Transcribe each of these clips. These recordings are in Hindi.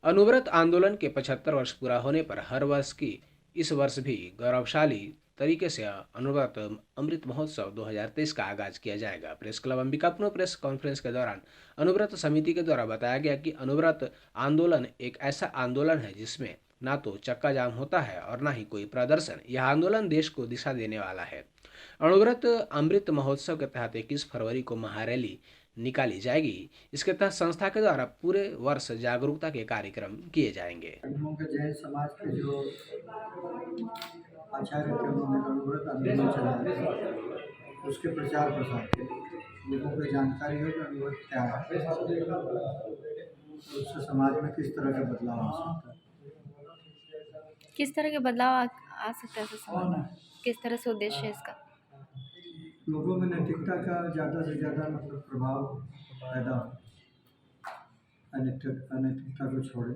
अनुव्रत आंदोलन के 75 वर्ष पूरा होने पर हर वर्ष की इस वर्ष भी गौरवशाली तरीके से अनुव्रत अमृत महोत्सव 2023 का आगाज किया जाएगा। Press club Ambikapur press conference के दौरान अनुव्रत समिति के द्वारा बताया गया कि अनुव्रत आंदोलन एक ऐसा आंदोलन है जिसमें ना तो चक्का जाम होता है और ना ही कोई प्रदर्शन। यह आंदोलन देश को दिशा देने वाला है। अनुव्रत अमृत महोत्सव के तहत 21 फरवरी को महारैली निकाली जाएगी। इसके तहत संस्था के द्वारा पूरे वर्ष जागरूकता के कार्यक्रम किए जाएंगे। जैन समाज के जो आचार्य थे उन्होंने अनुव्रत आंदोलन चलाया, उसके प्रचार प्रसार के लोगों को जानकारी हो कि अनुव्रत क्या है, उससे समाज में किस तरह का बदलाव आ सकता है। किस तरह के बदलाव आ सकता है समाज में? किस तरह से उद्देश्य है इसका? लोगों में नैतिकता का ज़्यादा से ज़्यादा मतलब प्रभाव पैदा हो, अनैतिकता को छोड़े,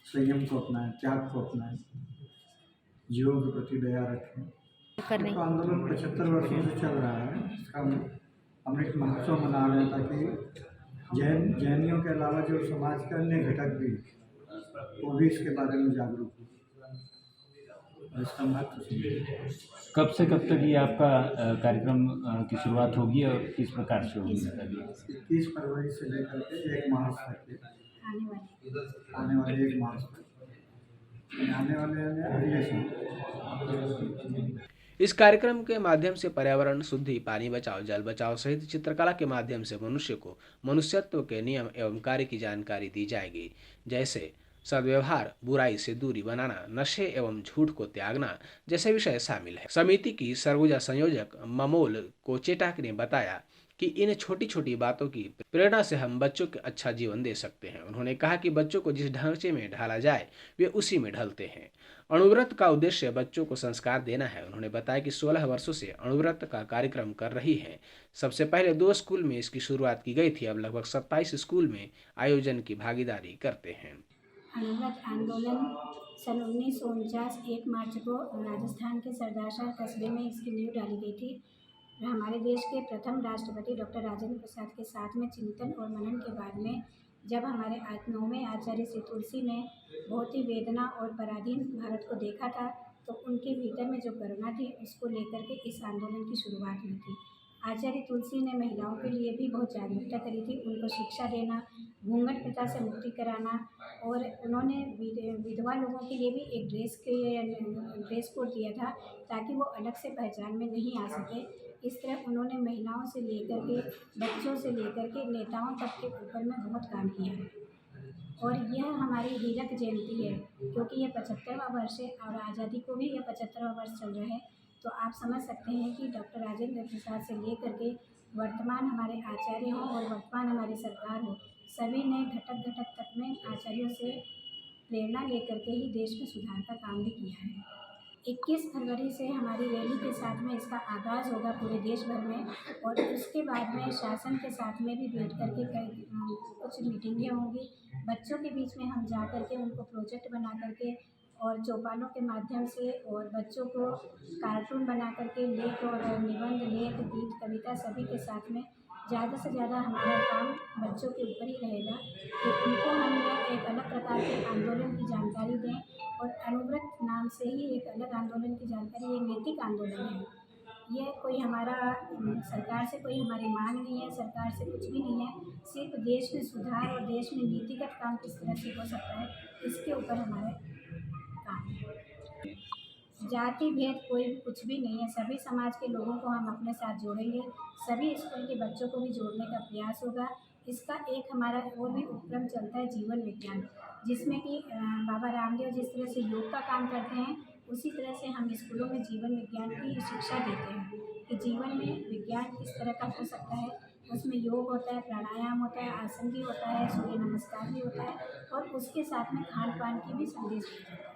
संयम को अपनाएं, त्याग को अपनाएं, जीवों के प्रति दया रखें। तो आंदोलन 75 वर्षों से चल रहा है। इसका अमृत महोत्सव मना रहे हैं ताकि जैनियों के अलावा जो समाज के अन्य घटक भी वो भी इसके बारे में जागरूक हो। इसका महत्व कब से कब तक ये आपका कार्यक्रम की शुरुआत होगी और किस प्रकार से होगी? 21 फरवरी से लेकर के 1 मार्च तक, आने वाले 1 मार्च तक, आने वाले अगले साल। इस कार्यक्रम के माध्यम से पर्यावरण शुद्धि, पानी बचाओ, जल बचाओ सहित चित्रकला के माध्यम से मनुष्य को मनुष्यत्व के नियम एवं कार्य की जानकारी दी जाएगी, जैसे सद्व्यवहार, बुराई से दूरी बनाना, नशे एवं झूठ को त्यागना जैसे विषय शामिल है। समिति की सरगुजा संयोजक ममोल कोचेटाक ने बताया कि इन छोटी छोटी बातों की प्रेरणा से हम बच्चों को अच्छा जीवन दे सकते हैं। उन्होंने कहा कि बच्चों को जिस ढांचे में ढाला जाए वे उसी में ढलते हैं। अणुव्रत का उद्देश्य बच्चों को संस्कार देना है। उन्होंने बताया कि 16 वर्षों से अणुव्रत का कार्यक्रम कर रही है। सबसे पहले 2 स्कूल में इसकी शुरुआत की गई थी, अब लगभग 27 स्कूल में आयोजन की भागीदारी करते हैं। अनुव्रत आंदोलन सन 1949 1 मार्च को राजस्थान के सरदारशाह कस्बे में इसकी नींव डाली गई थी। हमारे देश के प्रथम राष्ट्रपति डॉक्टर राजेंद्र प्रसाद के साथ में चिंतन और मनन के बाद में जब हमारे 9वें आचार्य श्री तुलसी ने बहुत ही वेदना और पराधीन भारत को देखा था, तो उनके भीतर में जो करुणा थी उसको लेकर के इस आंदोलन की शुरुआत हुई थी। आचार्य तुलसी ने महिलाओं के लिए भी बहुत जागरूकता करी थी, उनको शिक्षा देना, घूंघट प्रथा से मुक्ति कराना, और उन्होंने विधवा लोगों के लिए भी एक ड्रेस कोड दिया था ताकि वो अलग से पहचान में नहीं आ सके। इस तरह उन्होंने महिलाओं से लेकर के, बच्चों से लेकर के नेताओं तक के ऊपर में बहुत काम किया है। और यह हमारी हीरक जयंती है क्योंकि यह 75वां वर्ष है और आज़ादी को भी यह 75वां वर्ष चल रहा है। तो आप समझ सकते हैं कि डॉक्टर राजेंद्र प्रसाद से लेकर के वर्तमान हमारे आचार्य हों और वर्तमान हमारी सरकार हो, सभी ने घटक घटक तक में आचार्यों से प्रेरणा लेकर के ही देश में सुधार का काम भी किया है। 21 फरवरी से हमारी रैली के साथ में इसका आगाज़ होगा पूरे देश भर में, और उसके बाद में शासन के साथ में भी बैठ करके कुछ मीटिंगें होंगी। बच्चों के बीच में हम जा कर के उनको प्रोजेक्ट बना करके और चौपालों के माध्यम से और बच्चों को कार्टून बना करके लेख और निबंध, लेख, गीत, कविता सभी के साथ में ज़्यादा से ज़्यादा हमारा काम बच्चों के ऊपर ही रहेगा कि उनको हम एक अलग प्रकार के आंदोलन की जानकारी दें। और अनुव्रत नाम से ही एक अलग आंदोलन की जानकारी, ये नैतिक आंदोलन है। यह कोई हमारा सरकार से कोई हमारी मांग नहीं है, सरकार से कुछ भी नहीं है, सिर्फ देश में सुधार और देश में नीतिगत काम किस तरह से हो सकता है इसके ऊपर हमारे काम है। जाति भेद कोई कुछ भी नहीं है, सभी समाज के लोगों को हम अपने साथ जोड़ेंगे, सभी स्कूल के बच्चों को भी जोड़ने का प्रयास होगा। इसका एक हमारा और भी उपक्रम चलता है जीवन विज्ञान, जिसमें कि बाबा रामदेव जिस तरह से योग का काम करते हैं उसी तरह से हम स्कूलों में जीवन विज्ञान की शिक्षा देते हैं कि जीवन में विज्ञान किस तरह का हो सकता है। उसमें योग होता है, प्राणायाम होता है, आसन भी होता है, सूर्य नमस्कार भी होता है, और उसके साथ में खान पान की भी संदेश दिया जाता है।